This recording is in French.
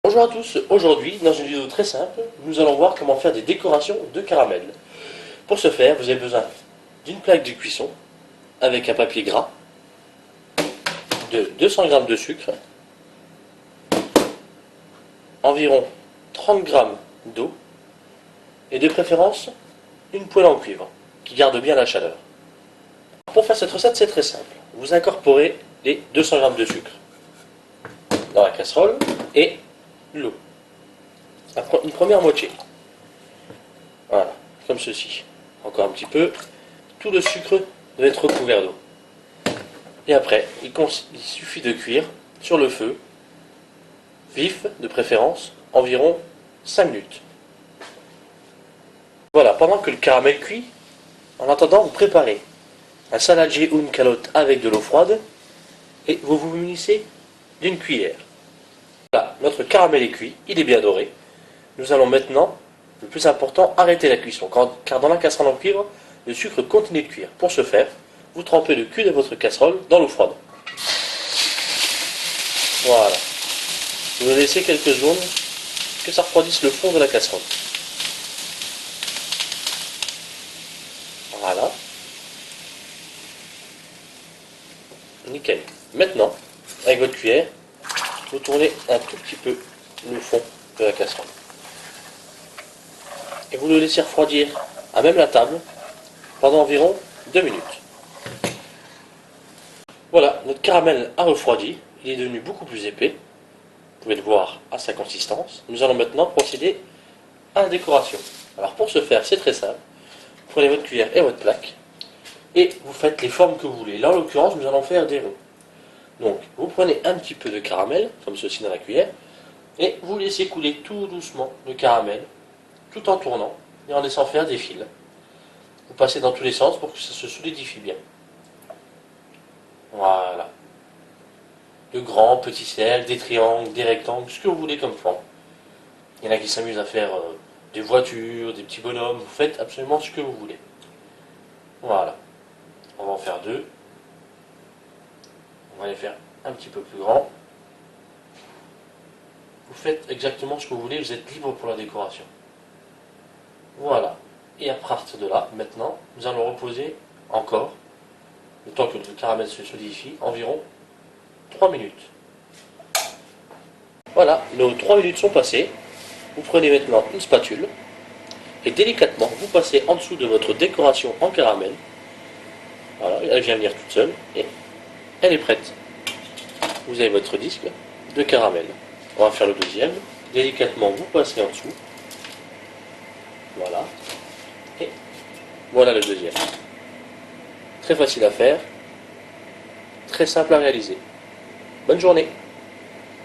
Bonjour à tous, aujourd'hui dans une vidéo très simple, nous allons voir comment faire des décorations de caramel. Pour ce faire, vous avez besoin d'une plaque de cuisson avec un papier gras, de 200 g de sucre, environ 30 g d'eau et de préférence une poêle en cuivre qui garde bien la chaleur. Pour faire cette recette, c'est très simple. Vous incorporez les 200 g de sucre dans la casserole et l'eau. Une première moitié. Voilà, comme ceci. Encore un petit peu. Tout le sucre doit être recouvert d'eau. Et après, il suffit de cuire sur le feu, vif de préférence, environ 5 minutes. Voilà, pendant que le caramel cuit, en attendant, vous préparez un saladier ou une calotte avec de l'eau froide et vous vous munissez d'une cuillère. Voilà, notre caramel est cuit, il est bien doré. Nous allons maintenant, le plus important, arrêter la cuisson, car dans la casserole en cuivre, le sucre continue de cuire. Pour ce faire, vous trempez le cul de votre casserole dans l'eau froide. Voilà. Vous laissez quelques secondes que ça refroidisse le fond de la casserole. Voilà. Nickel. Maintenant, avec votre cuillère, vous tournez un tout petit peu le fond de la casserole. Et vous le laissez refroidir à même la table pendant environ 2 minutes. Voilà, notre caramel a refroidi, il est devenu beaucoup plus épais. Vous pouvez le voir à sa consistance. Nous allons maintenant procéder à la décoration. Alors pour ce faire, c'est très simple. Vous prenez votre cuillère et votre plaque et vous faites les formes que vous voulez. Là en l'occurrence, nous allons faire des ronds. Donc vous prenez un petit peu de caramel, comme ceci dans la cuillère, et vous laissez couler tout doucement le caramel, tout en tournant et en laissant faire des fils. Vous passez dans tous les sens pour que ça se solidifie bien. Voilà. De grands, petits cercles, des triangles, des rectangles, ce que vous voulez comme forme. Il y en a qui s'amusent à faire des voitures, des petits bonhommes, vous faites absolument ce que vous voulez. Voilà. On va en faire deux. On va les faire un petit peu plus grands. Vous faites exactement ce que vous voulez, vous êtes libre pour la décoration. Voilà. Et à partir de là, maintenant, nous allons reposer encore, le temps que le caramel se solidifie, environ 3 minutes. Voilà, nos 3 minutes sont passées. Vous prenez maintenant une spatule et délicatement, vous passez en dessous de votre décoration en caramel. Voilà, elle vient venir toute seule et elle est prête. Vous avez votre disque de caramel. On va faire le deuxième. Délicatement, vous passez en dessous. Voilà. Et voilà le deuxième. Très facile à faire. Très simple à réaliser. Bonne journée.